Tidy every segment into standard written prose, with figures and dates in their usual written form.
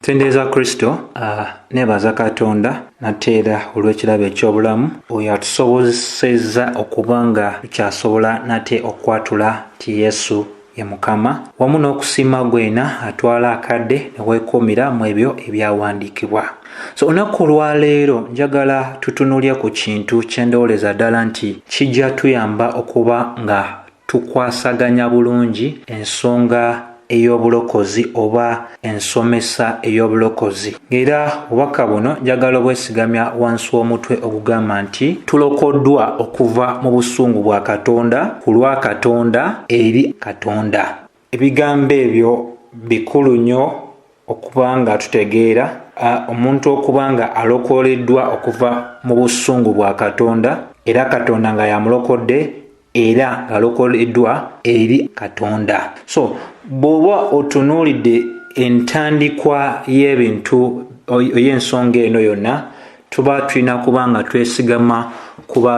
Tendeeza Kristo nebaza Katonda nateera olw'ekirabo eky'obulamu oyo atusobozesezza okuba nga tukyasobola nate okwatula ti Yesu ye Mukama wamu n'okusiima gwena atwala akadde ne weekuumira mu ebyo ebyawandiikibwa. So olunaku olwaleero njagala tutunulye ku kintu kye ndowooleza ddala nti kijja tuyamba okuba nga tukwasaganya bulungi ensonga ey'obulokozi oba ensomesa ey'obulokozi. Era obubaka buno njagala obwesigamya wansi w'omutwe ogugamba nti tulokoddwa okuva mu busungu bwa Katonda, kulwa Katonda eri Katonda. Ebigambo ebyo bikulu nnyo okuba nga tutegeera omuntu okuba nga alokoleddwa okuva mu busungu bwa Katonda era Katonda nga yamulokodde era ng'alokoleddwa eri Katonda. So bw'oba otunuulidde entandikwa y'ebintu y'ensonga eno yonna tuba tulina kuba nga twesigama ku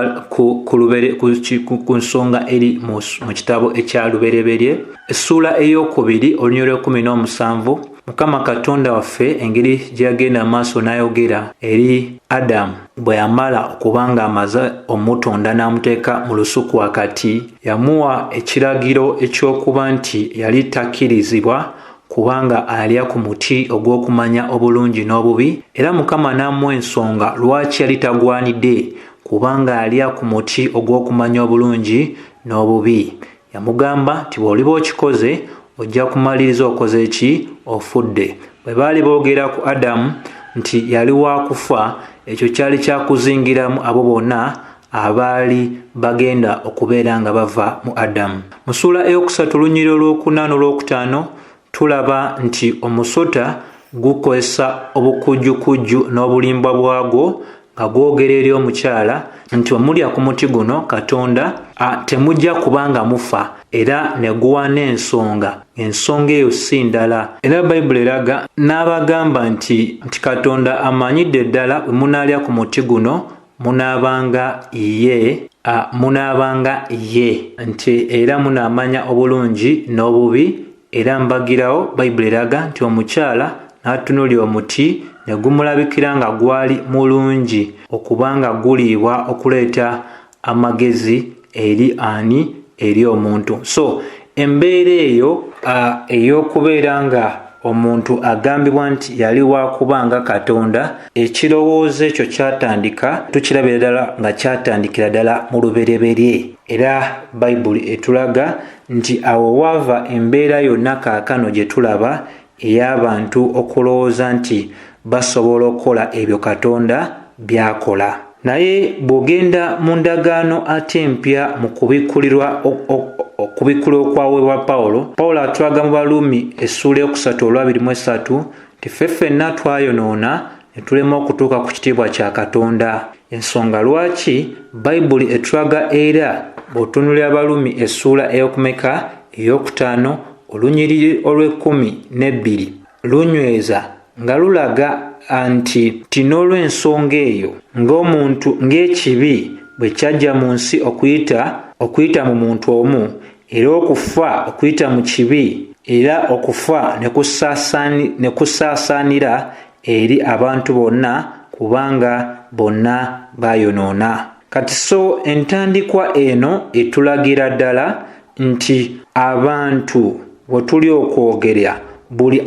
nsonga eri mu kitabo ekya lubereberye essuula ey'okubiri olunyiriri 17 Mukama Katonda waffe engeri gye yagenda maaso n'ayogera eri Adamu bwe yamala okuba nga amaze omutonda n'amuteeka mu lusuku wakati, yamuwa ekiragiro eky'okuba nti yali takkirizibwa kubanga alya ku muti ogw'okumanya obulungi n'obubi, era Mukama n'amuwa ensonga lwaki yali tagwanidde kubanga alya ku muti ogw'okumanya obulungi n'obubi. Yamugamba nti bw'oliba okikoze ojja kumaliriza okoze ki? Ofudde. Bwe baali boogera ku Adamu nti yali wa kufa, ekyo kyali kyakuzingiramu abo bonna abaali bagenda okubeera nga bava mu Adamu. Mu ssuula eyokusatu olunyiriri olw'okuna n'olwokutaano tulaba nti omusota gukozesa obukujjukujju n'obulimba bwagwo nga gwogera eri omukyala nti omulya ku muti guno Katonda temujja kubanga mufa, era ne guwa n'ensonga. Ensonga eyo si ndala. Era Bayibuli eraga n'abagamba nti Katonda amanyidde ddala bwe munaalya ku muti guno munaabanga ye nti era munaamanya obulungi n'obubi. Era mbagirawo Bayibuli eraga nti omukyala n'atunuulira omuti ne gumulabikira nga gwali mulungi okuba nga guliibwa okuleeta amagezi eri ani? Eri omuntu. So embeera eyo ey'okubeera nga omuntu agambibwa nti yali wa kubanga Katonda, ekirowoozo ekyo kyatandika tukirabira ddala nga kyatandikira ddala mu lubereberye. Era Bayibuli etulaga nti awo wava embeera yonna kaakano gye tulaba ey'abantu okulowooza nti basobola okukola ebyo Katonda by'akola. Naye bw'ogenda mu ndagaano ate empya mu kubikkulirwa okwaweebwa Pawulo atulaga mu Baluumi essuula 3:23 nti ffe ffenna twayonoona ne tulema okutuuka ku kitiibwa kya Katonda. Ensonga lwaki Bayibuli etulaga era bw'otunuulira Baluumi essuula ey'okutaano olunyiriri olw'12 lunyweza nga lulaga nti n'olw'ensonga eyo ng'omuntu ng'ekibi bwe kyajja mu nsi okuyita mu muntu omu, era okufa okuyita mu kibi, era okufa ne kusaasaanira eri abantu bonna kubanga bonna bayonoona. Kati so entandikwa eno etulagira ddala nti abantu bwe tuli okwogera buli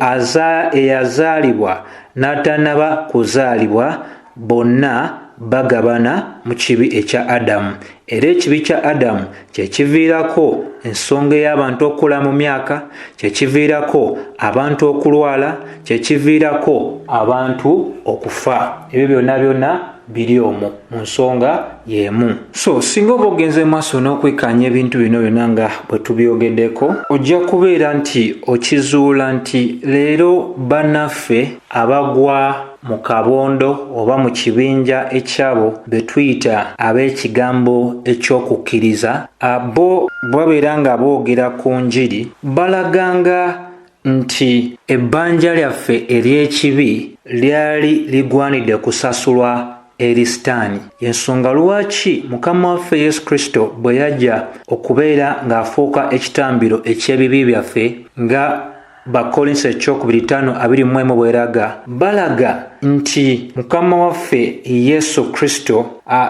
eyazaalibwa n'atannaba kuzaalibwa bonna bagabana mu kibi ekya Adamu. Era ekibi kya Adamu kye kiviirako ensonga ey'abantu okukula mu myaka, kye kiviirako abantu okulwala, kye kiviirako abantu okufa. Ebyo byonna biri omwo mu nsonga y'emu. So singa oba ogenze maaso n'okwekkaanya ebintu bino byonna nga bwe tubyogeddeko, ojja kubeera nti okizuula nti leero bannaffe abagwa mu kabondo oba mu kibinja ekyabo be tuyita ab'ekigambo eky'okukkiriza, bo babeera nga boogera ku njiri, balaganga nti ebbanja lyaffe ery'ekibi lyali ligwanidde kusasulwa eri Sitaani. Y'ensonga lwaki Mukama waffe Yesu Kristo bwe yajja okubeera ng'afuuka ekitambiro eky'ebibi byaffe nga Bakolinso ekyokubiri 5:21 bweraga balaga nti Mukama waffe Yesu Kristo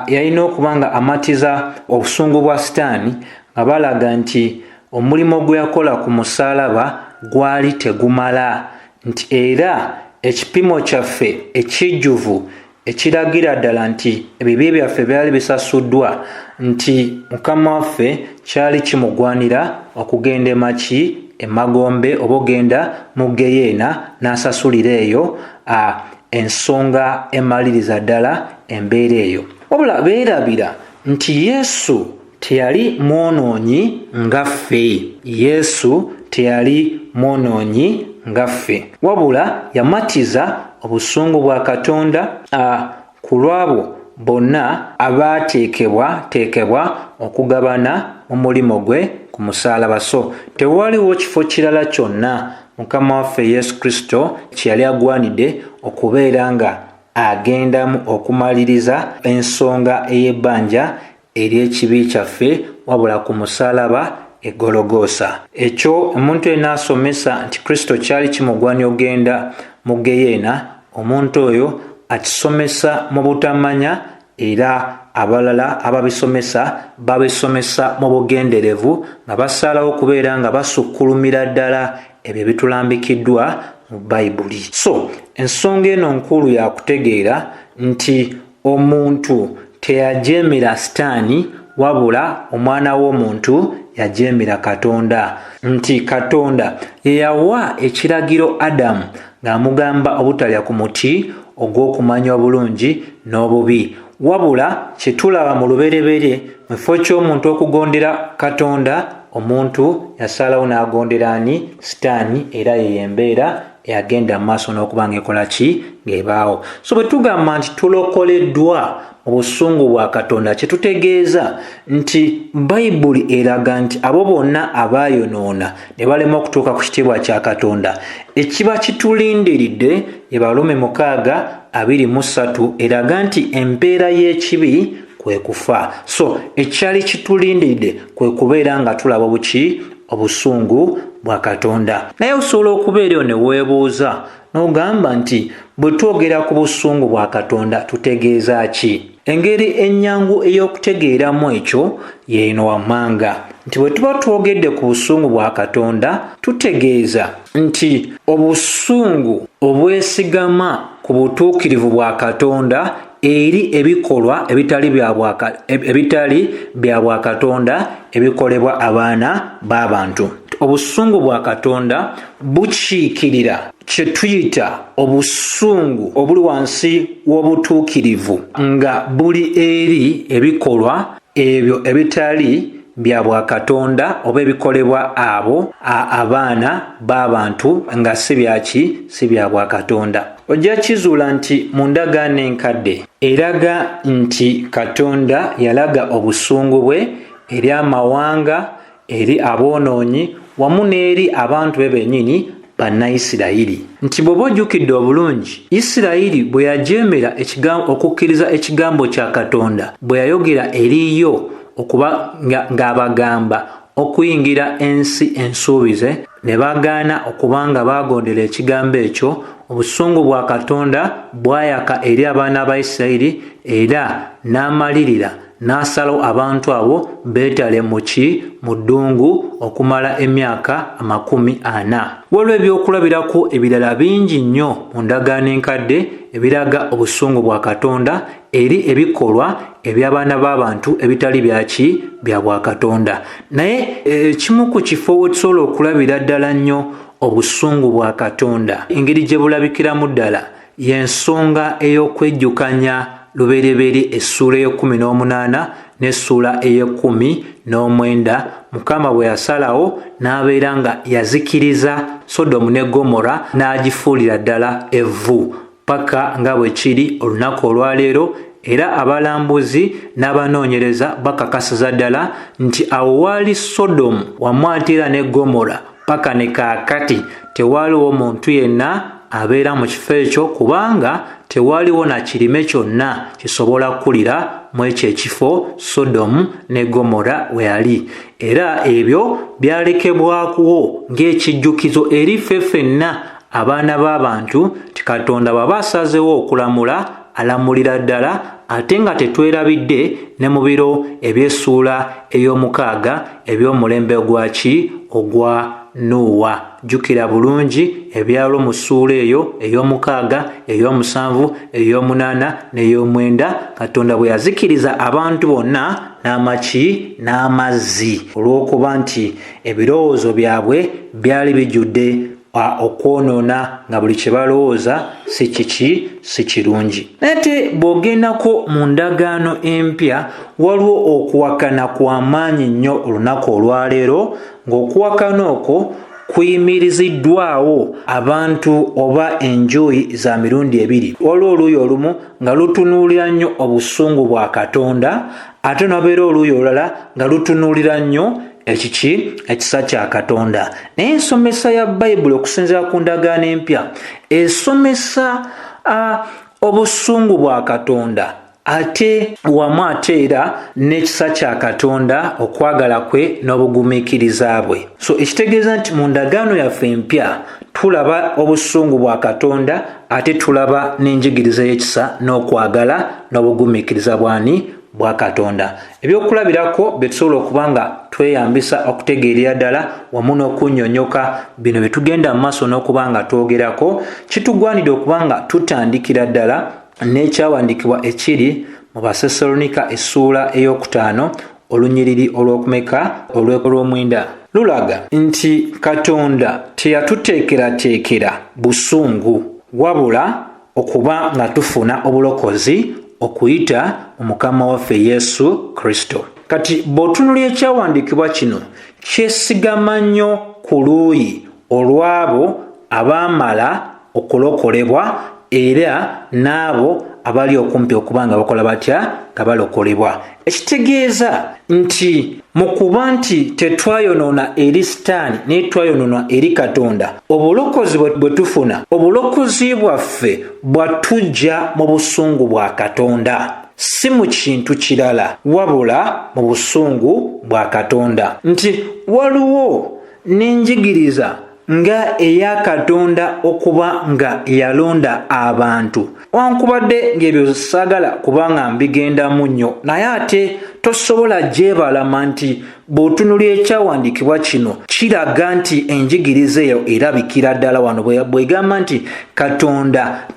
yalina okuba nga amatiza obusungu bwa Sitaani nga balaga nti omulimu gwe yakola ku musaalaba gwali tegumala, nti era ekipimo kyaffe ekijjuvu ekiragira ddala nti ebibi byaffe byali bisasuddwa, nti Mukama waffe kyali kimugwanira okugenda emaki emagombe oba ogenda mu Geyeena n'asasulira eyo ensonga emaliriza ddala embeera eyo. Wabula beerabira nti Yesu teyali mwonoonyi nga ffe. Yesu teyali mwonoonyi nga ffe, wabula yamatiza obusungu bwa Katonda ku lw'abo bonna abaateekebwa okugabana mu mulimo gwe ku musaalaba. So tewaliwo kifo kirala kyonna Mukama waffe Yesu Kristo kye yali agwanidde okubeera nga agendamu okumaliriza ensonga ey'ebbanja ery'ekibi kyaffe, wabula ku musaalaba e Gologoosa. Ekyo omuntu yenna asomesa nti Kristo kyali kimugwanira ogenda mu Geyeena, omuntu oyo akisomesa mu butamanya, era abalala ababisomesa babisomesa mu bugenderevu nga basalawo okubeera nga basukkulumira ddala ebyo bitulambikiddwa mu Bayibuli. So ensonga eno nkulu yakutegeera nti omuntu teyajeemera Sitaani, wabula omwana w'omuntu yajeemera Katonda, nti Katonda ye yawa ekiragiro Adamu ng'amugamba obutalya ku muti ogw'okumanya obulungi n'obubi, wabula kye tulaba mu lubereberye mu kifo ky'omuntu okugondera Katonda, omuntu yasalawo n'agondera ani? Sitaani, era ye yembeera eyagenda mu maaso n'okuba ng'ekola ki? Ng'ebaawo. So bwe tugamba nti tulokoleddwa mu busungu bwa Katonda, kye tutegeeza nti Bayibuli eraga nti abo bonna abaayonoona ne balema okutuuka ku kitiibwa kya Katonda, ekiba kitulindiridde ye Balume 6:23 eraga nti empeera y'ekibi kwe kufa. So ekyali kitulindiridde kwe kubeera nga tulaba buki? Obusungu bwa Katonda. Naye osobola okubeera ne weebuuza n'ogamba nti bwe twogera ku busungu bwa Katonda tutegeeza ki? Engeri ennyangu ey'okutegeeramu ekyo yeeno wammanga nti bwe tuba twogedde ku busungu bwa Katonda tutegeeza nti obusungu obwesigama ku butuukirivu bwa Katonda eri ebikolwa ebitali bya bwa Katonda ebikolebwa abaana b'abantu. Obusungu bwa Katonda bukiikirira kye tuyita obusungu obuli wansi w'obutuukirivu nga buli eri ebikolwa ebyo ebitali bya bwa Katonda oba ebikolebwa abo abaana b'abantu nga si bya bwa Katonda. Ojja kizuula nti mu ndagaano enkadde eraga nti Katonda yalaga obusungu bwe eri amawanga, eri aboonoonyi, wamu n'eri abantu be bennyini Bannayisirayiri. Nti bw'oba ojjukidde obulungi, Isirayiri bwe yajeemera okukkiriza ekigambo kya Katonda, bwe yayogera eriyo okuba ng'abagamba okuyingira ensi ensuubize, ne bagaana okuba nga baagondera ekigambo ekyo, obusungu bwa Katonda bwayaka eri abaana ba Isirayiri era n'amalirira n'asalawo abantu abo beetale mu ddungu okumala emyaka 40. Waliwo ebyokulabirako ebirala bingi nnyo mu ndagaano enkadde ebiraga obusungu bwa Katonda eri ebikolwa eby'abaana b'abantu ebitali bya bwa Katonda. Naye kimu ku kifo we tusobola okulabira ddala nnyo obusungu bwa Katonda, engeri gye bulabikiramu ddala, y'ensonga ey'okwejjukanya lubereberye essuula ey'e18 n'essuula ey'e19. Mukama bwe yasalawo n'abeera nga yazikiriza Sodomu ne Gomora n'agifuulira ddala evvu paka nga bwe kiri olunaku olwaleero, era abalambuzi n'abanoonyereza bakakasiza ddala nti awo waali Sodomu wamu ate era ne Gomora paka ne kaakati tewaaliwo muntu yenna abeera mu kifo ekyo kubanga tewaliwo na kirime kyonna kisobola kulira mu ekyo ekifo Sodomu ne Gomora we yali. Era ebyo byalekebwakuwo ng'ekijjukizo eri ffe ffenna abaana b'abantu ti Katonda bw'aba asazeewo okulamula alamulira ddala ate nga tetwerabidde ne mu biro eby'essuula ey'omukaaga eby'omulembe ogwa Nuuwa. Jjukira bulungi ebyalo mu ssuula eyo ey'omukaaga, ey'omusanvu, ey'omunaana n'ey'omwenda Katonda bwe yazikiriza abantu bonna n'amaki n'amazzi olw'okuba nti ebirowoozo byabwe byali bijjudde okwonoona nga buli kye balowooza si kirungi. Ate bw'ogendako mu ndagaano empya waliwo okuwakana kw'amaanyi nnyo olunaku olwaleero, ng'okuwakana okwo kuyimiriziddwawo abantu oba enjuyi za mirundi ebiri. Waliwo oluuyi olumu nga lutunuulira nnyo obusungu bwa Katonda, ate n'obeera oluuyi olulala nga lutunuulira nnyo ekisa kya Katonda. Naye ensomesa ya Bayibuli okusinziira ku ndagaano empya esomesa obusungu bwa Katonda ate wamu ate era n'ekisa kya Katonda, okwagala kwe n'obugumiikiriza bwe. So ekitegeeza nti mu ndagaano yaffe empya tulaba obusungu bwa Katonda ate tulaba n'enjigiriza y'ekisa n'okwagala n'obugumiikiriza bwa Katonda. Ebyokulabirako bye tusobola okuba nga tweyambisa okutegeerera ddala wamu n'okunnyonnyoka bino bye tugenda mu maaso n'okuba nga twogerako, kitugwanidde okuba nga tutandikira ddala n'ekyawandiikibwa ekiri mu Basesalonika essuula ey'okutaano olunyiriri olw'omwenda. Lulaga nti Katonda teyatuteekerateekera busungu wabula okuba nga tufuna obulokozi okuyita mu Mukama waffe Yesu Kristo. Kati bw'otunulira ekyawandiikibwa kino kyesigama nnyo ku luuyi olw'abo abaamala okulokolebwa era n'abo abali okumpi okuba nga bakola batya nga balokolebwa. Ekitegeeza nti mu kuba nti tetwayonoona eri Sitaani naye twayonoona eri Katonda, obulokozi bwe tufuna, obulokozi bwaffe bwatujja mu busungu bwa Katonda, si mu kintu kirala wabula mu busungu bwa Katonda. Nti waliwo n'enjigiriza nga eya Katonda okuba nga yalonda abantu, wankubadde ng'ebyo saagala kubanga mbigendamu nnyo, naye ate tosobola gyebalama nti bw'otunulira ekyawandiikibwa kino kiraga nti enjigiriza eyo erabikira ddala wano bw'egamba nti Katonda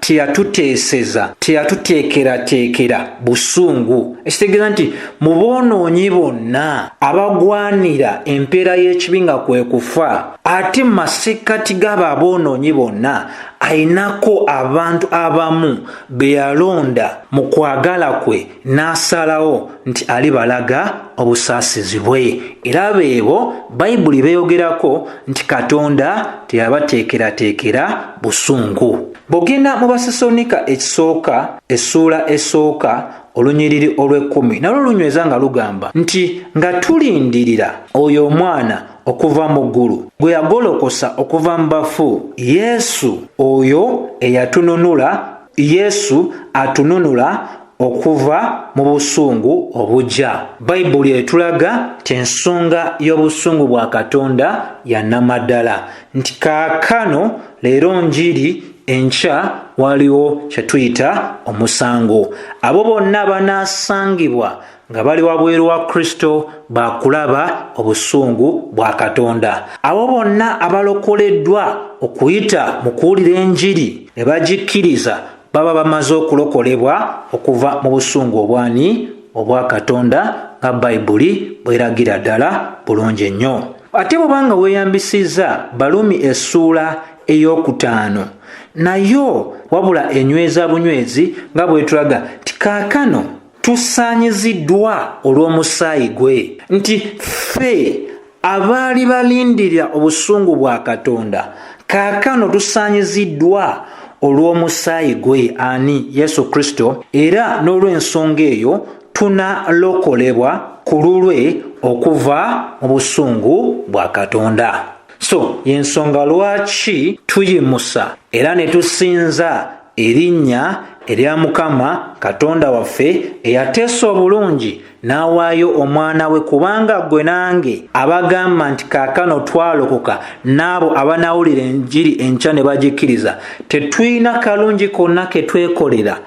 teyatuteekerateekera busungu. Ekitegeeza nti mu boonoonyi bonna abagwanira empeera y'ekibi nga kwe kufa, ate mu masekkati g'abo aboonoonyi bonna ayinako abantu abamu be yalonda mu kwagala kwe n'asalawo nti alibalaga obusaasizi bwe. Era beebo Bayibuli beeyogerako nti Katonda teyabateekerateekera busungu. Bw'ogenda mu Basesalonika ekisooka essuula esooka olunyiriri olw'ekkumi nalwo lunyweza nga lugamba nti nga tulindirira oyo omwana okuva mu ggulu gwe yagolokosa okuva mu bafu, Yesu oyo Yesu atununula okuva mu busungu obujja. Bayibuli etulaga nti ensonga y'obusungu bwa Katonda ya nnamaddala, nti kaakano leero njiri enkya waliwo kye tuyita omusango. Abo bonna abanaasangibwa nga bali wabweru wa Kristo baakulaba obusungu bwa Katonda. Abo bonna abalokoleddwa okuyita mu kuwulira enjiri ne bagikkiriza baba bamaze okulokolebwa okuva mu busungu obwa Katonda nga Bayibuli bweragira ddala bulungi ennyo. Ate bw'obanga weeyambisizza Balumi essuula ey'okutaano nayo wabula enyweza bunywezi nga bwetulaga nti kaakano tusaanyiziddwa olw'omusaayi gwe, nti ffe abaali balindirira obusungu bwa Katonda kaakano tusaanyiziddwa olw'omusaayi gwe, ani? Yesu Kristo. Era n'olw'ensonga eyo tunalokolebwa ku lulwe okuva mu busungu bwa Katonda. So yensonga lwaki tuyimusa era ne tusinza erinnya erya Mukama Katonda waffe eyateesa obulungi n'awaayo omwana we, kubanga gwe nange abagamba nti kaakano twalokoka n'abo abanawulira enjiri enkya ne bagikkiriza, tetulina kalungi konna ke twekolera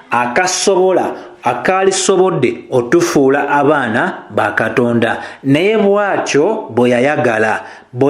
akalisobodde otufuula abaana ba Katonda, naye bw'atyo bwe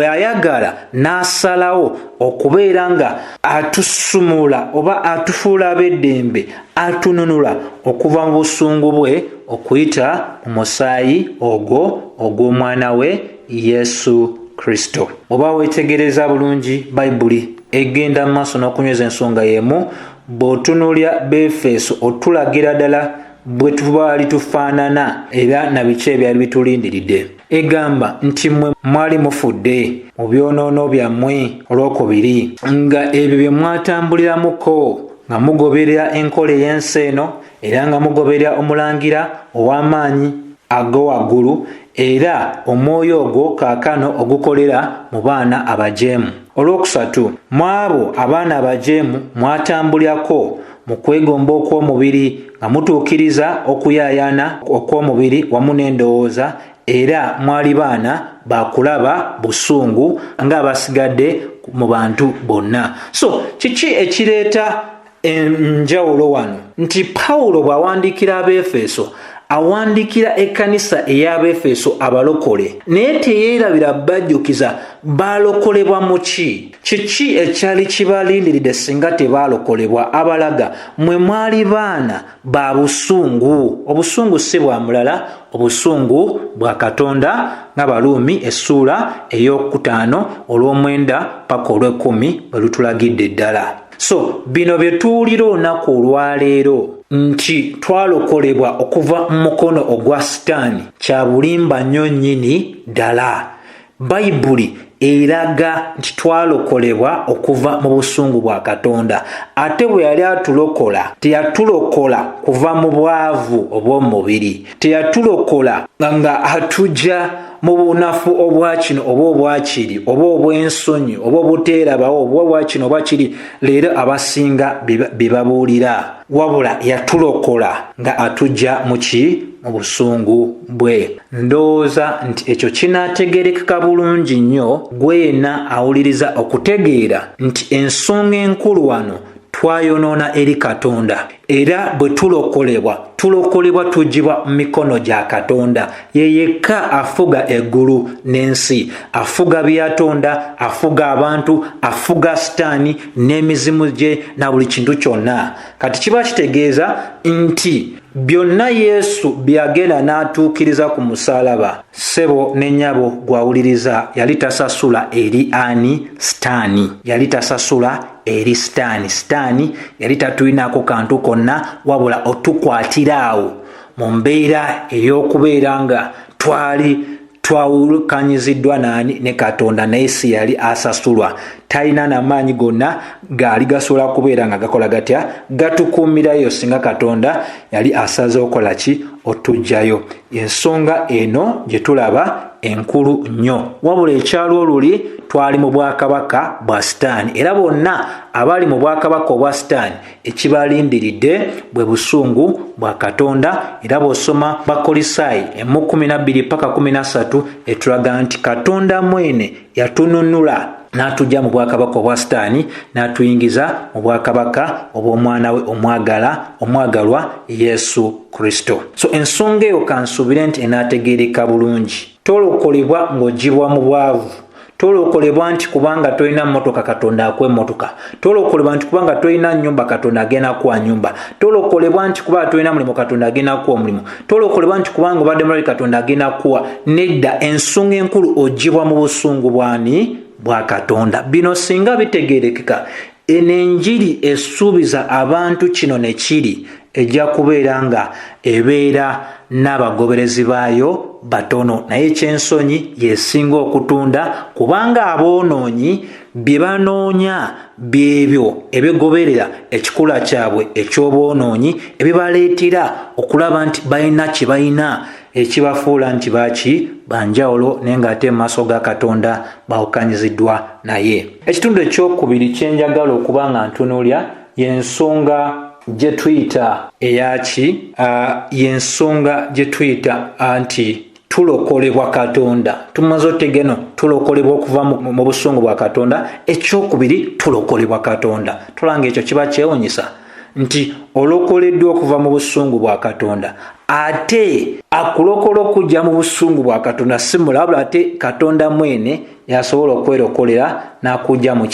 yayagala n'asalawo okubeera nga atusumula oba atufuula ab'eddembe, atununula okuva mu busungu bwe okuyita mu musaayi ogwo ogw'omwana we Yesu Kristo. Oba weetegereza bulungi Bayibuli egenda mu maaso n'okunyweza ensonga y'emu, bw'otunuulya Befeso otulagira ddala bwe tubaali tufaanana era na biki ebyali bitulindiridde. Egamba nti mmwe mwali mufudde mu byonoono byammwe olwokubiri, nga ebyo bye mwatambuliramuko nga mugoberera enkola ey'ensi eno era nga mugoberera omulangira ow'amaanyi ag'owaggulu era omwoyo ogwo kaakano ogukolera mu baana abajeemu. Olwokusatu, mu abo abaana abajeemu mwatambulirako mu kwegomba okw'omubiri nga mutuukiriza okuyaayaana okw'omubiri wamu n'endowooza, era mwali baana bakulaba busungu ng'abasigadde mu bantu bonna. So kiki ekireeta enjawulo wano? Nti Pawulo bw'awandiikira Abefeso awandiikira ekkanisa ey'Abefeso abalokole, naye teyeerabira bajjukiza baalokolebwa mu ki? Kiki ekyali kibalindiridde singa tebaalokolebwa? Abalaga mwe mwali baana ba busungu. Obusungu si bwa mulala, obusungu bwa Katonda, ng'Abaluumi essuula ey'okutaano olw'omwenda paka olw'ekkumi bwe lutulagidde ddala. So bino bye tuwulira olunaku olwaleero nti twalokolebwa okuva mu mukono ogwa Sitaani kya bulimba nnyo nnyini ddala. Bayibuli eraga nti twalokolebwa okuva mu busungu bwa Katonda, ate bwe yali atulokola teyatulokola kuva mu bwavu obw'omubiri, teyatulokola nga atujja mu bunafu obwa kino oba obwakiri oba obw'ensonyi oba obuteerabawo oba obwakino oba kiri leero abasinga bye babuulira, wabula yatulokola nga atujja mu ki? Mu busungu bwe. Ndowooza nti ekyo kinaategerekeka bulungi nnyo gwe yenna awuliriza okutegeera nti ensonga enkulu wano twayonoona eri Katonda, era bwe tulokolebwa tuggyibwa mu mikono gya Katonda. Ye yekka afuga eggulu n'ensi, afuga byatonda, afuga abantu, afuga Sitaani n'emizimu gye na buli kintu kyonna. Kati kiba kitegeeza nti byonna Yesu byagenda n'atuukiriza ku musaalaba, ssebo ne nnyabo gwawuliriza, yali tasasula eri ani? Sitaani. Yali tasasula eri Sitaani. Sitaani yali tatulinaako kantu konna wabula otukwatira awo mu mbeera ey'okubeera nga twawukanyiziddwa ne Katonda, naye si yali asasulwa. Talina n'amaanyi gonna gaali gasobola kubeera nga gakola gatya? Gatukuumirayo singa Katonda yali asaze okola ki? Otuggyayo. Ensonga eno gye tulaba enkulu nnyo, wabula ekyalo oluli twali mu bwakabaka bwa Sitaani, era bonna abali mu bwakabaka obwa Sitaani ekibalindiridde bwe busungu bwa Katonda. Era bw'osoma Bakolisaayi 12-13 etulaga nti Katonda mwene yatununula n'atujja mu bwakabaka obwa Sitaani n'atuyingiza mu bwakabaka obw'omwana we omwagalwa Yesu Kristo. So ensonga eyo kansuubire nti enaategeereka bulungi. Tolokolebwa ng'oggyibwa mu bwavu. Tolokolebwa nti kubanga tolina mmotoka Katonda akuwa emmotoka. Tolokolebwa nti kubanga tolina nnyumba Katonda agenda kuwa nnyumba. Tolokolebwa nti kubanga tolina mulimu Katonda agenda kuwa omulimu. Tolokolebwa nti kubanga obadde mulali Katonda agenda kuwa. Nedda, ensonga enkulu oggyibwa mu busungu bwani? Bwa Katonda. Bino singa bitegeerekeka, enenjiri esuubiza abantu kino ne kiri ejja kubeera nga ebeera n'abagoberezi baayo batono, naye ekyensonyi yesinga okutunda, kubanga aboonoonyi bye banoonya byebyo ebigoberera ekikula kyabwe eky'obwonoonyi ebibaleetera okulaba nti balina kye balina ekibafuula nti baaki banjawulo naye ng'ate mu maaso ga Katonda bawukanyiziddwa naye. Ekitundu ekyokubiri kye njagala okuba nga ntunuulya y'ensonga gye tuyita eyaki y'ensonga gye tuyita nti tulokolebwa Katonda. Tumaze otegeno tulokolebwa okuva mu busungu bwa Katonda. Ekyokubiri tulokolebwa Katonda. Tulanga ekyo kiba kyewunyisa nti olokoleddwa okuva mu busungu bwa Katonda, ate akulokola okujja mu busungu bwa Katonda si mulabula, ate Katonda mwene yasobola okwerokolera n'akujja mu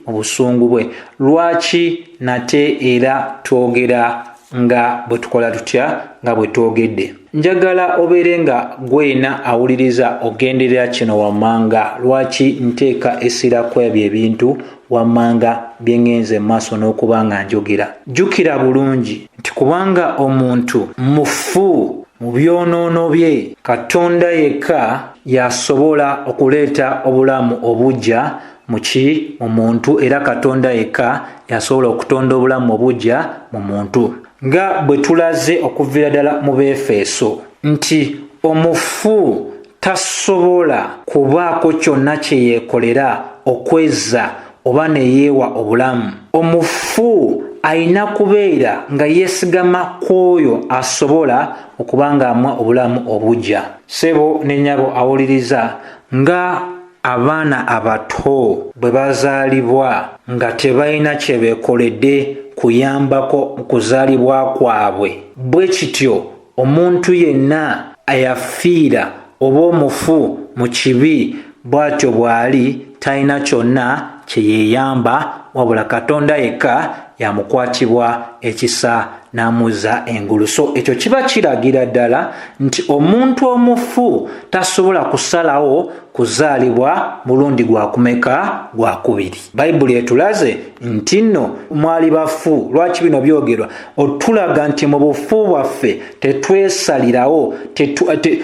busungu bwe. Lwaki nate era twogera nga bwe tukola tutya nga bwe twogedde? Njagala obeere nga gwena awuliriza ogenderera kino wammanga. Lwaki nteeka essira ku ebyo ebintu wammanga bye ngenze maaso n'okuba nga njogera? Jjukira bulungi nti kubanga omuntu mufu mu byonoono bye, Katonda yekka yasobola okuleeta obulamu obujja mu muntu, era Katonda yekka yasobola okutonda obulamu obujja mu muntu. Nga bwe tulaze okuviira ddala mu Befeso nti omufu tasobola kubaako kyonna kye yeekolera okwezza oba ne yeewa obulamu. Omufu alina kubeera nga yeesigama kw'oyo asobola okuba ng'amuwa obulamu obujja. Ssebo ne nnyabo awuliriza, nga abaana abato bwe bazaalibwa nga tebalina kye beekoledde kuyambako mu kuzaalibwa kwabwe, bwe kityo omuntu yenna ayafiira oba omufu mu kibi bw'atyo bw'ali talina kyonna kye yeeyamba, wabula Katonda yekka yamukwatibwa ekisa n'amuzza engulu. So ekyo kiba kiragira ddala nti omuntu omufu tasobola kusalawo kuzaalibwa mulundi gwakumeka gwakubiri. Bayibuli etulaze nti nno mwali bafu. Lwaki bino byogerwa? Otulaga nti mu bufu bwaffe tetwesalirawo,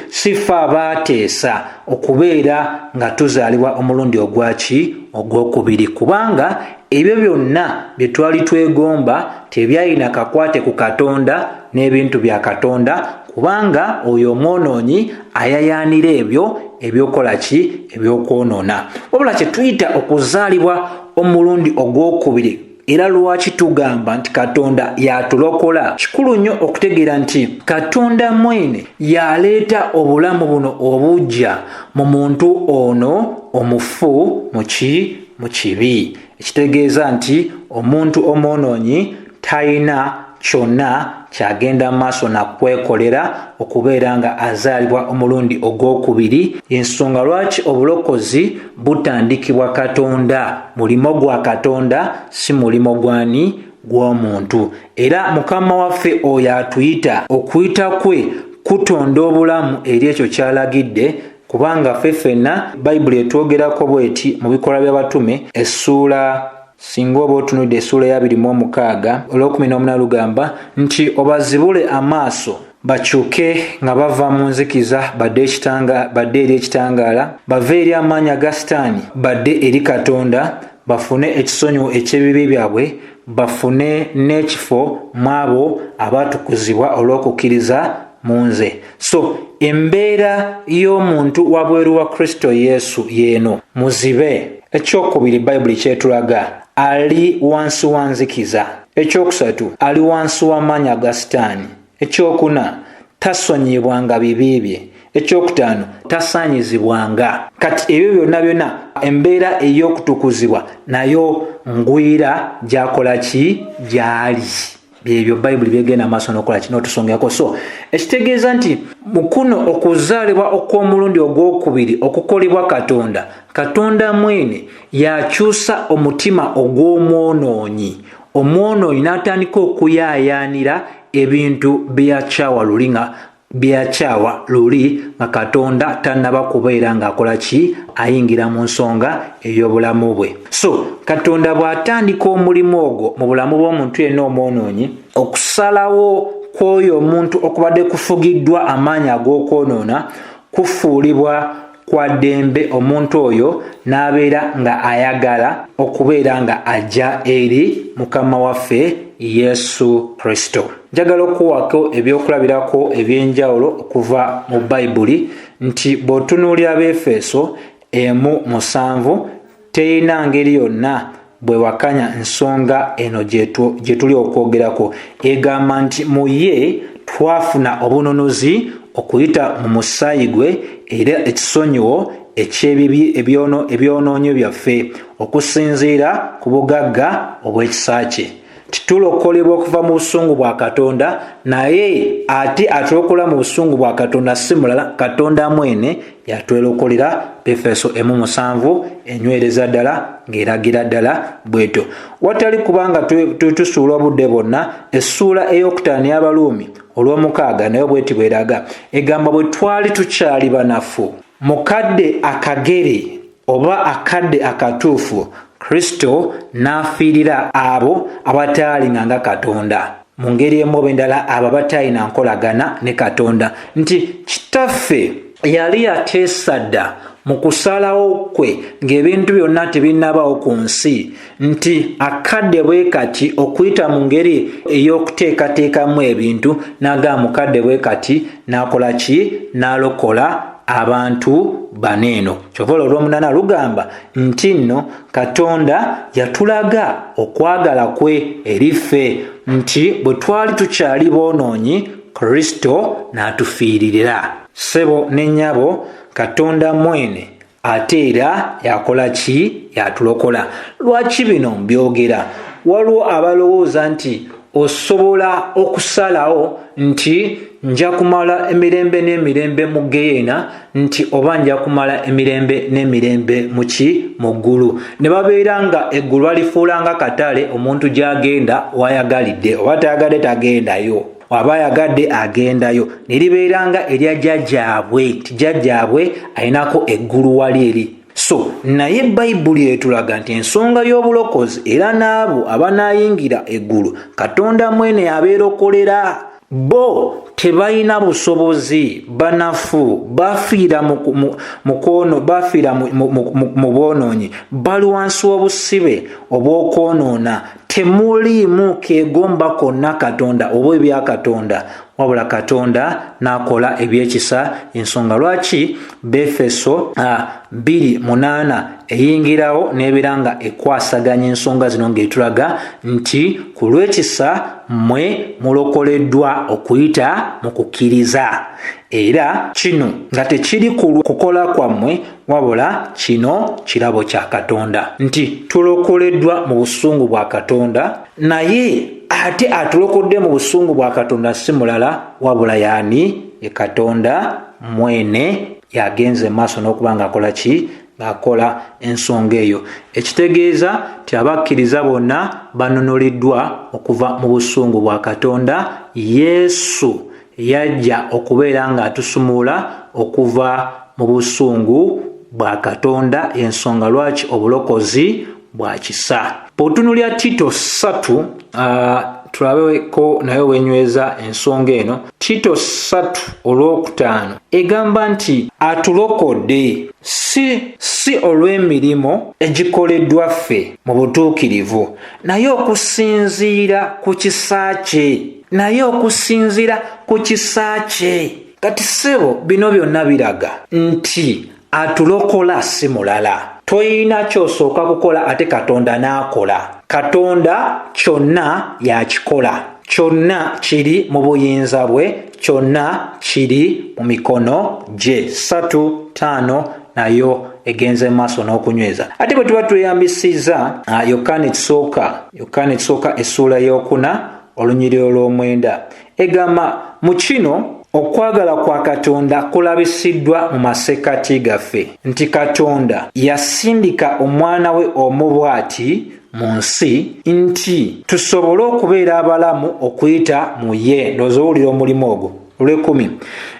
sife abaateesa okubeera nga tuzaalibwa omulundi ogwokubiri, kubanga ebyo byonna bye twali twegomba tebyalina kakwate ku Katonda n'ebintu bya Katonda, kubanga oyo omwonoonyi ayayaanira ebyo ebyokwonoona. Wabula kye tuyita okuzaalibwa omulundi ogwokubiri, era lwaki tugamba nti Katonda yatulokola? Kikulu nnyo okutegeera nti Katonda mwene yaleeta obulamu buno obujja mu muntu ono omufu mu kibi. Ekitegeeza nti omuntu omwonoonyi talina kyonna kyagenda maaso nakwekolera okubeera nga azaalibwa omulundi ogwokubiri. Ensonga lwaki obulokozi butandikibwa Katonda, mulimo gwa Katonda, si mulimo gwani? Gw'omuntu. Era Mukama waffe oyo atuyita, okuyita kwe kutonda obulamu eri ekyo kyalagidde, kubanga ffe ffenna Bayibuli etwogerako bweti mu Bikolwa by'Abatume essuula, singa oba otunudde essuula ya 26 olw'okumin'omunaana lugamba nti obazibule amaaso bakyuke nga bava mu nzikiza badde eri ekitangaala, bave eri amaanyi aga Sitaani badde eri Katonda, bafune ekisonyiwo eky'ebibi byabwe, bafune n'ekifo mu abo abaatukuzibwa olw'okukkiriza mu nze. So embeera y'omuntu wabweru wa Kristo Yesu yeeno muzibe. Ekyokubiri Bayibuli kyetulaga, ali wansi wa nzikiza. Ekyokusatu, ali wansi w'amaanyi aga Sitaani. Ekyokuna, tasonyibwanga bibi bye. Ekyokutaano, tasaanyizibwanga. Kati ebyo byonna embeera ey'okutukuzibwa nayo ngwira gyakola ki? Gyali. Byebyo Bayibuli byegenda maaso n'okola kino tusongeko. So ekitegeeza nti mu kuno okuzaalibwa okw'omulundi ogwokubiri okukolebwa Katonda, Katonda mwene yakyusa omutima ogw'omwonoonyi. Omwonoonyi n'atandika okuyaayaanira ebintu byakyawa luli nga Katonda tannaba kubeera ng'akola ki? Ayingira mu nsonga ey'obulamu bwe. So Katonda bw'atandika omulimu ogwo mu bulamu bw'omuntu yenna omwonoonyi, okusalawo kw'oyo omuntu okubadde kufugiddwa amaanyi ag'okwonoona kufuulibwa kwa ddembe omuntu oyo n'abeera nga ayagala okubeera nga ajja eri Mukama waffe Yesu Kristo. Njagala okuwako ebyokulabirako ebyenjawulo okuva mu Bayibuli nti bw'otunuulira Befeso 1:7 teyina ngeri yonna bwe wakanya ensonga eno gye tuli okwogerako. Egamba nti mu ye twafuna obununuzi okuyita mu musaayi gwe era ekisonyiwo eky'ebibi ebyonoonyo byaffe okusinziira ku bugagga obw'ekisa kye. Tulokolebwa okuva mu busungu bwa Katonda, naye ate atulokola mu busungu bwa Katonda si mulala, Katonda mwene yatwelokolera. Befeso 1:7 enywereza ddala ng'eragira ddala bweto. Watali kubanga tusuula obudde bwonna, essuula ey'okutaano y'Abaluumi 6 nayo bweti bweraga. Egamba bwe twali tukyali banafu, mukadde akagere oba akadde akatuufu, Kristo n'afiirira abo abataalinganga Katonda. Mu ngeri emu oba endala abo abataalina nkolagana ne Katonda, nti kitaffe yali yateesa dda mu kusalawo kwe ng'ebintu byonna tebinnabawo ku nsi, nti akadde bwe kati okuyita mu ngeri ey'okuteekateekamu ebintu, n'agamba mukadde bwe kati n'akola ki? N'alokola abantu baneeno. Kyova olw'omunana lugamba nti nno Katonda yatulaga okwagala kwe eri ffe, nti bwe twali tukyali boonoonyi Kristo n'atufiiririra. Ssebo ne nnyabo, Katonda mwene ate era yakola ki? Yatulokola. Lwaki bino mbyogera? Waliwo abalowooza nti osobola okusalawo nti nja kumala emirembe n'emirembe mu Geyeena, nti oba nja kumala emirembe n'emirembe mu ggulu. Ne babeera nga eggulu balifuulanga katale, omuntu gy'agenda wayagalidde, oba tayagadde tagendayo, waba ayagadde agendayo. Ne libeera nga erya jjajjaabwe, ti jjajjaabwe alinako eggulu wali eri. So naye Bayibuli etulaga nti ensonga y'obulokozi era n'abo abanaayingira eggulu Katonda mwene yabeerokolera. Bo tebalina busobozi, banafu, bafiira bafiira mu bwonoonyi, bali wansi w'obusibe obw'okwonoona. Temuliimu keegomba konna Katonda oba ebya Katonda, wabula Katonda n'akola ebyekisa. Ensonga lwaki Befeso 2:8 eyingirawo n'ebeera nga ekwasaganya ensonga zino ng'etulaga nti ku lw'ekisa mmwe mulokoleddwa okuyita mu kukkiriza, era kino nga tekiri kukola kwammwe, wabula kino kirabo kya Katonda, nti tulokoleddwa mu busungu bwa Katonda, naye ate atulokodde mu busungu bwa Katonda si mulala wabula yaani? Ye Katonda mwene yagenze maaso n'okuba ng'akola ki? Ng'akola ensonga eyo. Ekitegeeza ti abakkiriza bonna banunuliddwa okuva mu busungu bwa Katonda. Yesu yajja okubeera ng'atusumula okuva mu busungu bwa Katonda. Ensonga lwaki obulokozi bwa kisa. Bw'otunulira Tito 3 tulabeko nayo wenyweza ensonga eno. Tito 3:5 egamba nti atulokodde si olw'emirimu egikoleddwa ffe mu butuukirivu, naye okusinziira ku kisa kye. Kati ssebo bino byonna biraga nti atulokola si mulala. Toyina kyosooka kukola ate Katonda n'akola. Katonda kyonna yakikola, kyonna kiri mu buyinza bwe, kyonna kiri mu mikono gye. 3:5 nayo egenze maaso n'okunyweza. Ate bwe tuba tweyambisiza Yokaana ekisooka essuula y'okuna olunyiriri olw'omwenda egamba mu kino okwagala kwa Katonda kulabisiddwa mu masekkati gaffe, nti Katonda yasindika omwana we omu bw'ati mu nsi nti tusobole okubeera abalamu okuyita mu ye. Ndowooza owulira omulimu ogwo. 10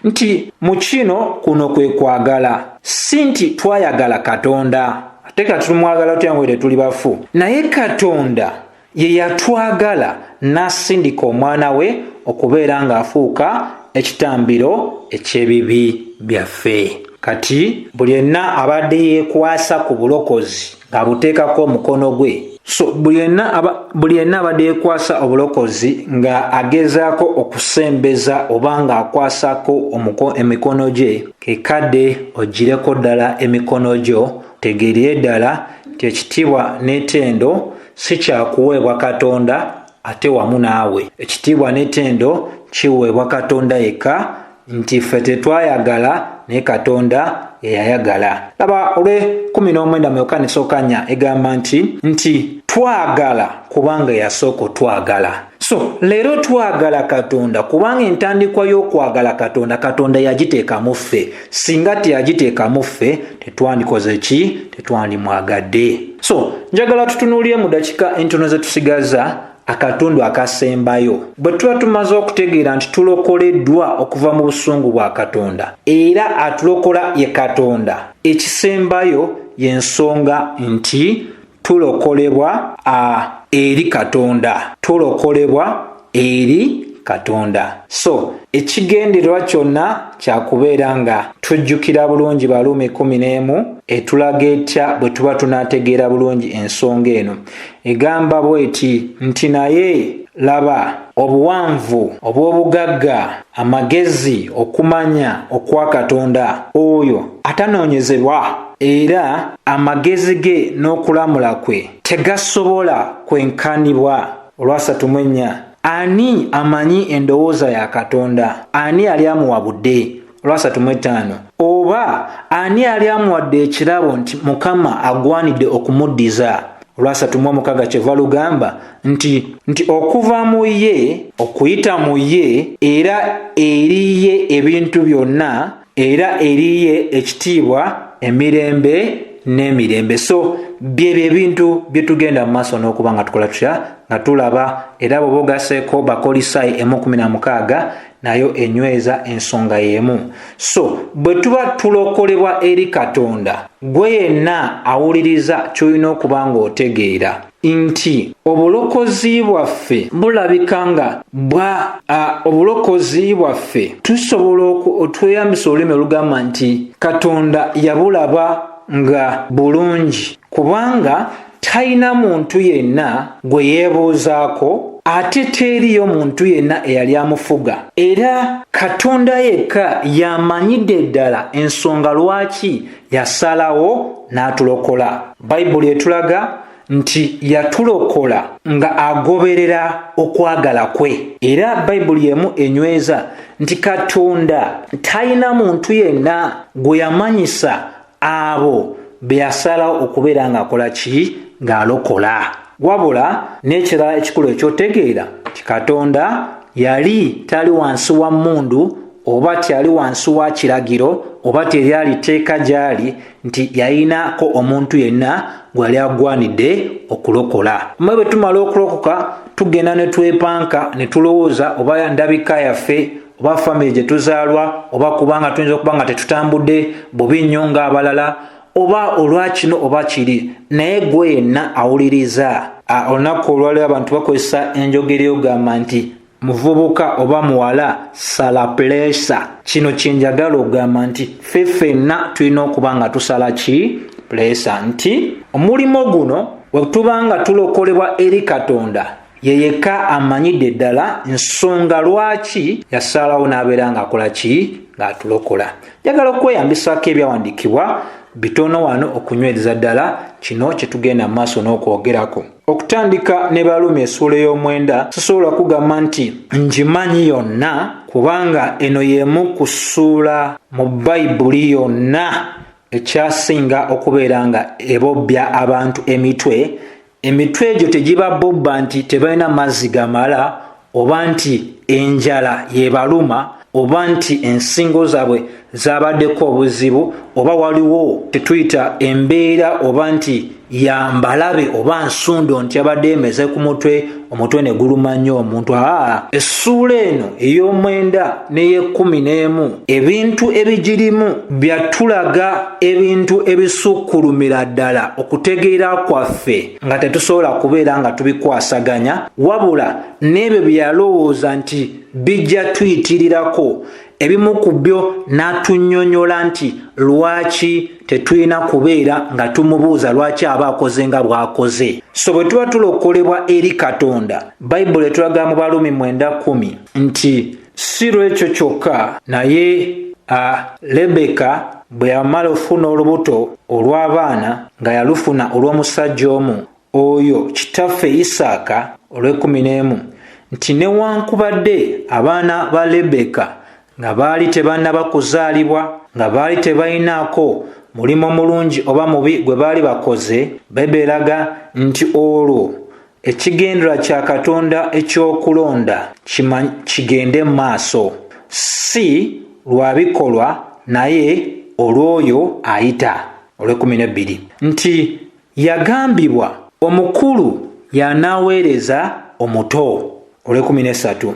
nti mu kino kuno kwe kwagala, si nti twayagala Katonda ate kati tumwagala tutya ng'oyite tuli bafu, naye Katonda ye yatwagala n'asindika omwana we okubeera ng'afuuka ekitambiro eky'ebibi byaffe. Kati buli yenna abadde yeekwasa ku bulokozi ng'abuteekako omukono gwe So buli yenna abadde yekwasa obulokozi nga agezaako okusembeza oba nga akwasako emikono gye, kekadde ogireko ddala emikono gyo, tegeerye ddala ti ekitiibwa n'ettendo si kyakuweebwa Katonda ate wamu naawe. Ekitiibwa n'ettendo kiweebwa Katonda yekka, nti ffe tetwayagala naye Katonda yeyayagala. Laba olwe 19 mu Yokaana okanya egamba nti twagala kubanga yasooka twagala. So leero twagala Katonda kubanga entandikwa y'okwagala Katonda yagiteeka mu ffe. Singa teyagiteeka mu ffe tetwandikoze ki? Tetwandimwagadde. So njagala tutunuulire mu dakika entono ze tusigaza akatundu akasembayo. Bwe tuba tumaze okutegeera nti tulokoleddwa okuva mu busungu bwa Katonda era atulokola ye Katonda, ekisembayo y'ensonga nti tulokolebwa eri Katonda. Tulokolebwa eri Katonda. So ekigendererwa kyonna kyakubeera nga tujjukira bulungi Baluumi 11 etulaga etya bwe tuba tunaategeera bulungi ensonga eno. Egamba bw'eti nti naye laba obuwanvu obw'obugagga, amagezi, okumanya okwa Katonda oyo atanoonyezebwa, era amagezi ge n'okulamula kwe tegasobola kwenkanibwa. Olwasatu ani amanyi endowooza ya Katonda? Ani yali amuwabudde? Olwasatu oba ani yali amuwadde ekirabo nti Mukama agwanidde okumuddiza? Olwasatu kyeva lugamba nti okuva mu ye, okuyita mu ye, era eriye ebintu byonna, era eriye ekitiibwa, emirembe n'emirembe. So byebyo ebintu bye tugenda mu maaso n'okuba nga tukola tutya nga tulaba, era bwe bogaseeko Bakolosaayi 1:16 nayo enyweza ensonga y'emu. So bwe tuba tulokolebwa eri Katonda, gwe yenna awuliriza ky'olina okuba ng'otegeera nti obulokozi bwaffe bulabika nga obulokozi bwaffe tusobola otweyambisa olulimi olugamba nti Katonda yabulaba nga bulungi, kubanga talina muntu yenna gwe yeebuuzaako, ate teriyo muntu yenna eyali amufuga, era Katonda yekka yamanyidde ddala ensonga lwaki yasalawo n'atulokola. Bayibuli etulaga nti yatulokola nga agoberera okwagala kwe, era Bayibuli emu enyweza nti Katonda talina muntu yenna gwe yamanyisa abo be yasalawo okubeera ng'akola ki? Ng'alokola. Wabula n'ekirala ekikulu ekyotegeera ti Katonda yali tali wansi wa mmundu, oba tyali wansi wa kiragiro, oba teryali tteeka gy'ali nti yayinaako omuntu yenna gwe yali agwanidde okulokola. Mmwe bwe tumala okulokoka tugenda ne twepanka ne tulowooza oba ndabika yaffe, oba famire gye tuzaalwa, oba kubanga tuyinza okuba nga tetutambudde bubi nnyo ng'abalala, oba olwa kino oba kiri. Naye gwe yenna awuliriza. Olunaku olwali abantu bakozesa enjogera ey'ogamba nti muvubuka oba muwala sala puleesa. Kino kyenjagala ogamba nti ffe ffenna tulina okuba nga tusala ki? Puleesa. Nti omulimu guno bwe tuba nga tulokolebwa eri Katonda, ye yekka amanyidde ddala ensonga lwaki yasalawo n'abeera ng'akola ki? Ng'atulokola. Njagala okweyambisako ebyawandiikibwa bitono wano okunywereza ddala kino kye tugenda mu maaso n'okwogerako. Okutandika ne Baluumi essuula ey'omwenda, sisobola kugamba nti ngimanyi yonna, kubanga eno y'emu ku ssuula mu Bayibuli yonna ekyasinga okubeera nga ebobbya abantu emitwe. Emitwe egyo tegibabobba nti tebalina mazzi gamala, oba nti enjala yebaluma, oba nti ensingo zaabwe zabaddeko obuzibu, oba waliwo tetuyita embeera oba nti yambalabe oba nsundo nti abadde emeze ku mutwe, omutwe ne guluma nnyo omuntu. Essuula eno ey'omwenda n'ey'ekumi ebintu ebigirimu byatulaga ebintu ebisukkulumira ddala okutegeera kwaffe nga tetusobola kubeera nga tubikwasaganya, wabula n'ebyo bye yalowooza nti bijja tuyitirirako, ebimu ku byo n'atunnyonnyola nti lwaki tetulina kubeera nga tumubuuza lwaki aba akoze nga bw'akoze. So bwe tuba tulokolebwa eri Katonda, Bayibuli etulaga mu Balumi 9:10 nti si lwekyo kyokka naye Lebeka bwe yamala ofuna olubuto olw'abaana nga yalufuna olw'omusajja omu oyo kitaffe Isaaka olw'11 nti newankubadde abaana ba Lebeka nga baali tebannaba kuzaalibwa, nga baali tebalinaako mulimo mulungi oba mubi gwe baali bakoze, Bayibuli eraga nti olwo ekigendera kya Katonda eky'okulonda kigende mu maaso, si lwa bikolwa naye olw'oyo ayita. olw'12 nti yagambibwa omukulu y'anaaweereza omuto. olw'13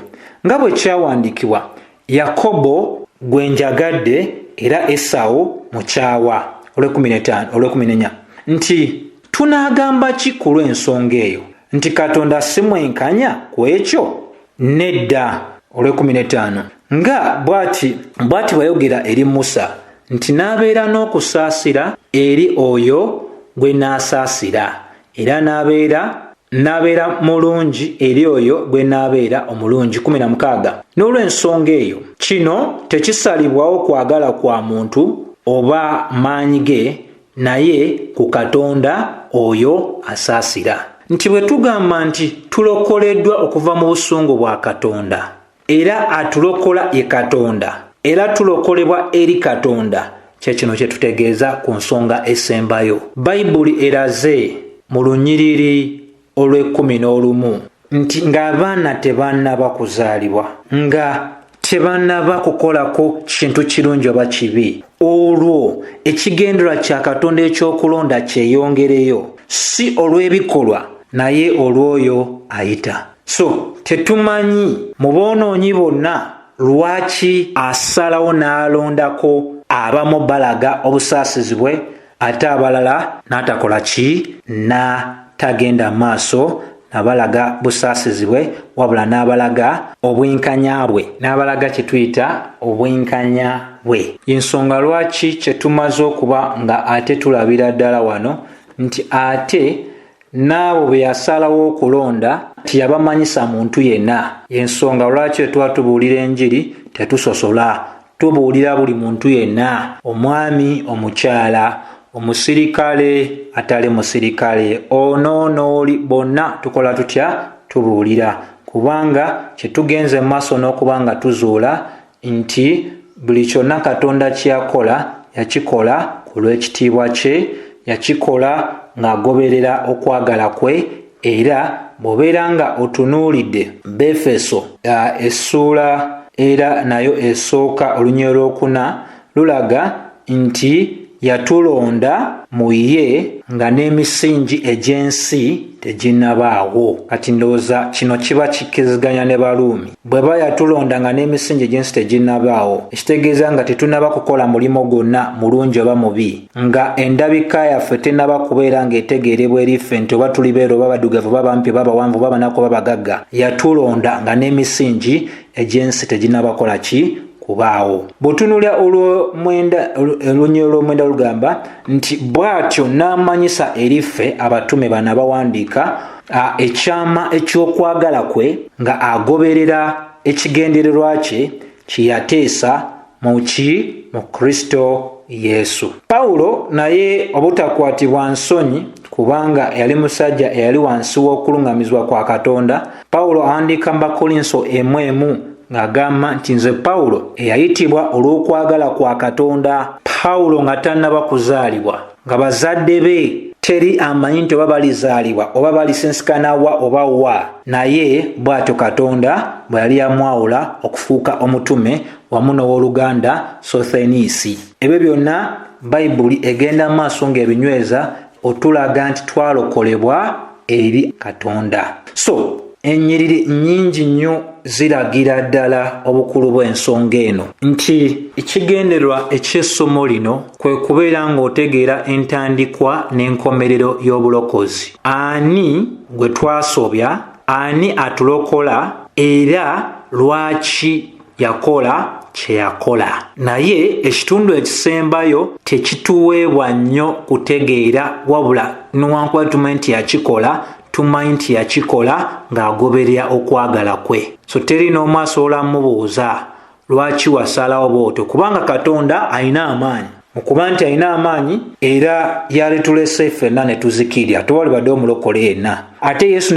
nga bwe kyawandiikibwa, Yakobo gwe njagadde era Esawu mukyawa. olw'14 nti tunaagamba ki ku lw'ensonga eyo? Nti Katonda si mwenkanya ku ekyo? Nedda. olw'15 nga bw'ati bwayogera eri Musa nti n'abeera n'okusaasira eri oyo gwe n'asaasira, era n'abeera mulungi eri oyo gwe n'abeera omulungi. 16 n'olw'ensonga eyo kino tekisalibwawo kwagala kwa muntu oba maanyi ge, naye ku Katonda oyo asaasira. Nti bwe tugamba nti tulokoleddwa okuva mu busungu bwa Katonda, era atulokola ye Katonda, era tulokolebwa eri Katonda, kyekino kye tutegeeza ku nsonga esembayo. Bayibuli eraze mu lunyiriri olw'11 nti ng'abaana tebannaba kuzaalibwa, nga tebannaba kukolako kintu kirungi oba kibi, olwo ekigendera kya Katonda eky'okulonda kyeyongereyo, si olw'ebikolwa naye olw'oyo ayita. So tetumanyi mu boonoonyi bonna lwaki asalawo n'alondako abamu balaga obusaasizi bwe, ate abalala n'atakola ki? N'atagenda maaso n'abalaga busaasizi bwe, wabula n'abalaga obwenkanya bwe, n'abalaga kye tuyita obwenkanya bwe. Y'ensonga lwaki kye tumaze okuba nga ate tulabira ddala wano nti ate n'abo be yasalawo okulonda tiyabamanyisa muntu yenna. Y'ensonga lwaki tuba tubuulira enjiri tetusosola, tubuulira buli muntu yenna, omwami, omukyala, omusirikale, atali musirikale, ono n'oli, bonna tukola tutya? Tubuulira, kubanga kye tugenze mu maaso n'okubanga tuzuula nti buli kyonna Katonda kyakola yakikola ku lw'ekitiibwa kye, yakikola ng'agoberera okwagala kwe. Era bw'obeera nga otunuulidde Befeso essuula era nayo esooka olunyiriri olwokuna lulaga nti yatulonda mu ye nga n'emisingi egy'ensi teginnabaawo. Kati ndowooza kino kiba kikkiriziganya ne Baluumi. Bw'eba yatulonda nga n'emisingi egy'ensi teginnabaawo, ekitegeeza nga tetunnaba kukola mulimo gwonna mulungi oba mubi, nga endabika yaffe tennaba kubeera ng'etegeerebwa eri ffe nti oba tuli beero oba baddugavu oba bampi oba bawanvu oba banaku oba bagagga. Yatulonda nga n'emisingi egy'ensi teginnaba kola ki? Kubaawo. Bw'otunuulira olunyiriri olw'omwenda lugamba nti bw'atyo n'amanyisa eri ffe abatume bano abawandiika ekyama eky'okwagala kwe, nga agoberera ekigendererwa kye kye yateesa mu Kristo Yesu. Pawulo naye obutakwatibwa nsonyi kubanga yali musajja eyali wansi w'okuluŋŋamizibwa kwa Katonda, Pawulo awandiika mu Bakolinso 1:1 ng'agamba nti nze Pawulo eyayitibwa olw'okwagala kwa Katonda. Pawulo nga tannaba kuzaalibwa, nga bazadde be teri amanyi nti oba balizaalibwa oba balisensikana wa oba wa, naye bw'atyo Katonda bwe yali yamwawula okufuuka omutume wamu n'owooluganda Sostheniisi. Ebyo byonna Bayibuli egenda maaso ng'ebinyweza otulaga nti twalokolebwa eri Katonda. So ennyiriri nnyingi nnyo ziragira ddala obukulu bw'ensonga eno, nti ekigendererwa eky'essomo lino kwe kubeera ng'otegeera entandikwa n'enkomerero y'obulokozi. Ani gwe twasobya, ani atulokola, era lwaki yakola kye yakola. Naye ekitundu ekisembayo tekituweebwa nnyo kutegeera, wabula newankubadde tumanyi nti yakikola, tumanyi nti yakikola ng'agoberera okwagala kwe. So teri n'omu asobola mubuuza lwaki wasalawo bw'otyo, kubanga Katonda alina amaanyi. Okuba nti alina amaanyi era yalitulese ffenna ne tuzikirya, tewalibadde omulokole yenna. Ate Yesu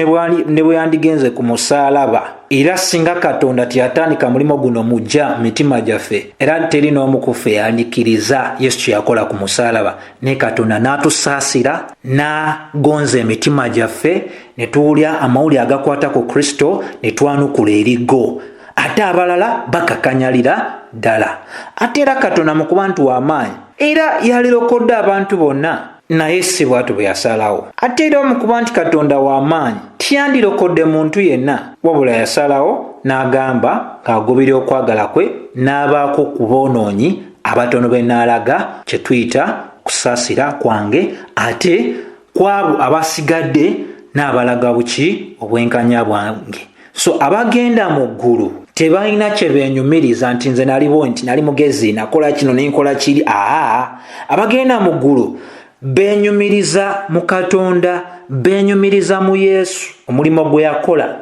ne bwe yandigenze ku musaalaba, era singa Katonda teyatandika mulimo guno mujja mitima gyaffe, era teri n'omu ku ffe yandikiriza Yesu kye yakola ku musaalaba, ne Katonda n'atusaasira n'agonza emitima gyaffe, ne tuwulya amawulire agakwata ku Kristo, ne twanukula erigo. Ate abalala bakakanyalira ddala. Ate era Katonda mu kuba nti w'amaanyi, era yalirokodde abantu bonna, naye si bw'atyo bwe yasalawo. Ate era mu kuba nti Katonda w'amaanyi, tiyandirokodde muntu yenna, wabula yasalawo n'agamba ng'agoberera okwagala kwe, n'abaako ku boonoonyi abatono be n'alaga, kye tuyita kusaasira kwange, ate kwabo abasigadde n'abalaga buki obwenkanya bwange. So abagenda mu ggulu tebalina kye beenyumiriza nti nze naliwo nti nali mugezi nakola kino nenkola kiri. Abagenda mu ggulu beenyumiriza mu Katonda, beenyumiriza mu Yesu, omulimu gwe yakola.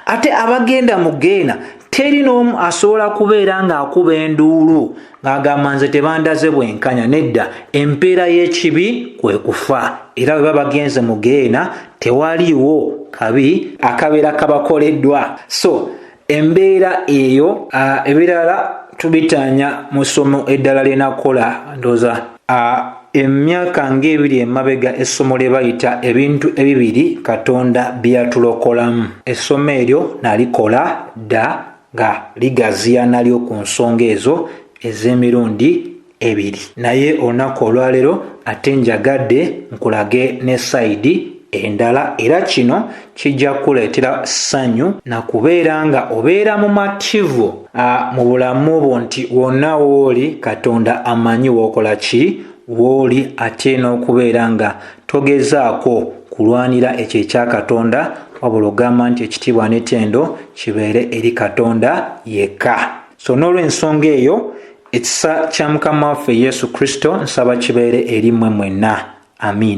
Ate abagenda mu geena teri n'omu asobola kubeera ng'akuba enduulu ng'agamba nze tebandaze bwenkanya. Nedda, empeera y'ekibi kwe kufa. Era bwe baba bagenze mu geena tewaliiwo kabi akabeera kabakoleddwa. So embeera eyo ebirala tubitanya mu ssomo eddala lye nakola, ndowooza emyaka ng'ebiri emabega, essomo lye bayita ebintu ebibiri Katonda bye yatulokolamu. Essomo eryo nalikola dda nga ligaziya nalyo ku nsonga ezo ez'emirundi ebiri. Naye olunaku olwaleero ate njagadde nkulage ne sayidi endala, era kino kijja kuleetera ssanyu na kubeera nga obeera mu mativu mu bulamu bwo, nti wonna wooli Katonda amanyi w'okola ki wooli, ate n'okubeera nga togezaako kulwanira ekyo ekya Katonda, wabula ogamba nti ekitiibwa n'ettendo kibeere eri Katonda yekka. So n'olw'ensonga eyo, ekisa kya Mukama waffe Yesu Kristo nsaba kibeere eri mmwe mwenna. Amiina.